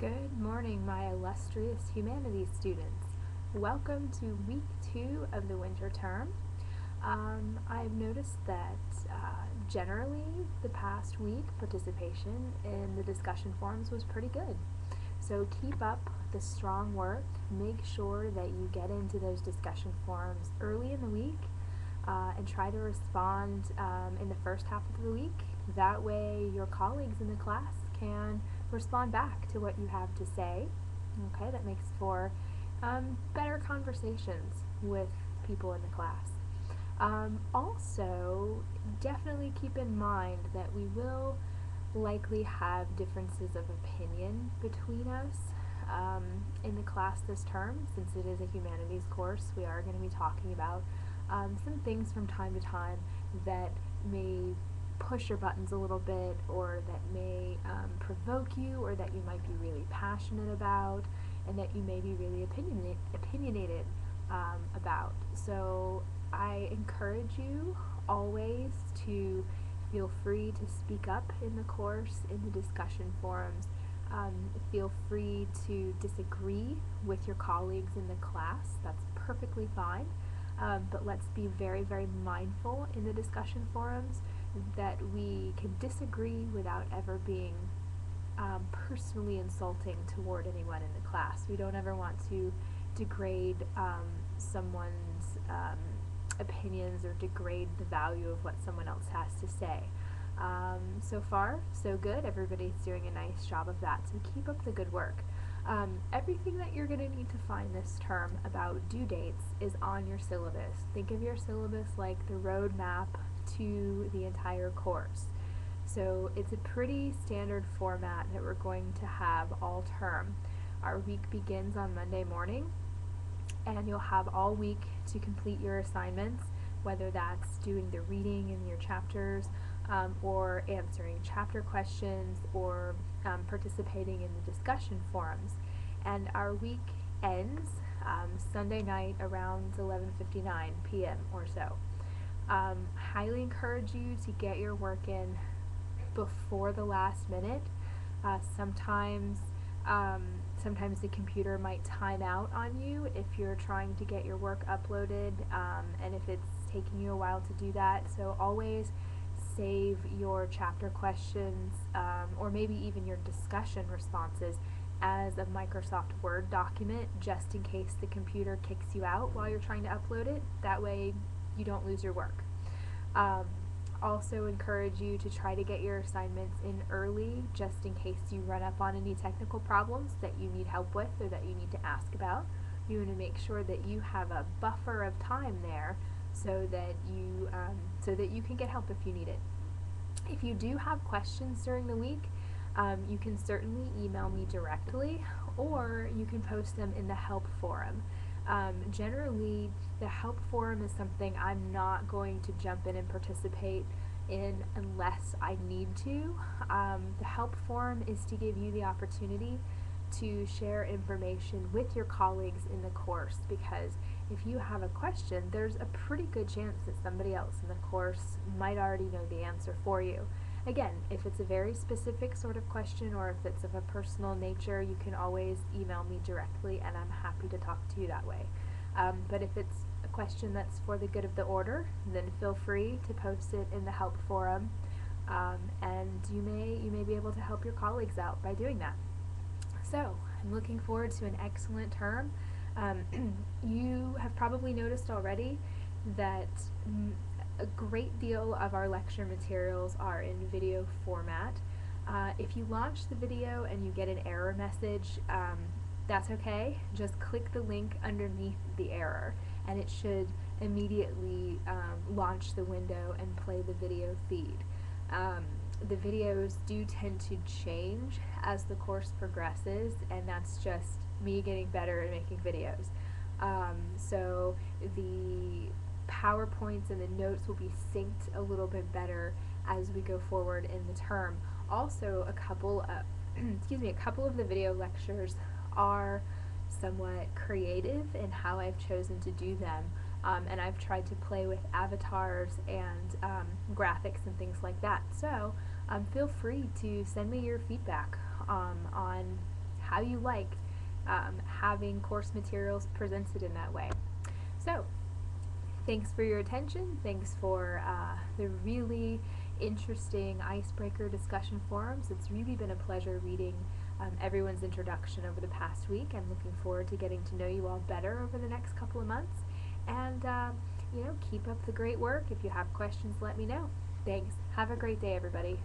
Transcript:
Good morning, my illustrious humanities students. Welcome to week 2 of the winter term. I've noticed that generally the past week participation in the discussion forums was pretty good. So keep up the strong work. Make sure that you get into those discussion forums early in the week and try to respond in the first half of the week. That way your colleagues in the class can respond back to what you have to say. Okay, that makes for better conversations with people in the class. Also, definitely keep in mind that we will likely have differences of opinion between us in the class this term. Since it is a humanities course, we are going to be talking about some things from time to time that may push your buttons a little bit, or that may provoke you, or that you might be really passionate about, and that you may be really opinionated about. So I encourage you always to feel free to speak up in the course, in the discussion forums. Feel free to disagree with your colleagues in the class. That's perfectly fine. But let's be very, very mindful in the discussion forums that we can disagree without ever being personally insulting toward anyone in the class. We don't ever want to degrade someone's opinions or degrade the value of what someone else has to say. So far, so good. Everybody's doing a nice job of that, so keep up the good work. Everything that you're going to need to find this term about due dates is on your syllabus. Think of your syllabus like the roadmap to the entire course. So it's a pretty standard format that we're going to have all term. Our week begins on Monday morning, and you'll have all week to complete your assignments, whether that's doing the reading in your chapters, or answering chapter questions, or participating in the discussion forums. And our week ends Sunday night around 11:59 p.m. or so. Highly encourage you to get your work in before the last minute. Sometimes the computer might time out on you if you're trying to get your work uploaded, and if it's taking you a while to do that. So always save your chapter questions, or maybe even your discussion responses, as a Microsoft Word document, just in case the computer kicks you out while you're trying to upload it. That way you don't lose your work. Also encourage you to try to get your assignments in early, just in case you run up on any technical problems that you need help with or that you need to ask about. You want to make sure that you have a buffer of time there so that you can get help if you need it. If you do have questions during the week, you can certainly email me directly, or you can post them in the help forum. Generally, the help forum is something I'm not going to jump in and participate in unless I need to. The help forum is to give you the opportunity to share information with your colleagues in the course, because if you have a question, there's a pretty good chance that somebody else in the course might already know the answer for you. Again, if it's a very specific sort of question, or if it's of a personal nature, you can always email me directly, and I'm happy to talk to you that way. But if it's a question that's for the good of the order, then feel free to post it in the help forum, and you may be able to help your colleagues out by doing that. So I'm looking forward to an excellent term. You have probably noticed already that a great deal of our lecture materials are in video format. If you launch the video and you get an error message, that's okay. Just click the link underneath the error, and it should immediately launch the window and play the video feed. The videos do tend to change as the course progresses, and that's just me getting better at making videos. So the PowerPoints and the notes will be synced a little bit better as we go forward in the term. Also, a couple of a couple of the video lectures are somewhat creative in how I've chosen to do them, and I've tried to play with avatars and graphics and things like that. So feel free to send me your feedback on how you like having course materials presented in that way. So, thanks for your attention. Thanks for the really interesting icebreaker discussion forums. It's really been a pleasure reading everyone's introduction over the past week. I'm looking forward to getting to know you all better over the next couple of months. And, keep up the great work. If you have questions, let me know. Thanks. Have a great day, everybody.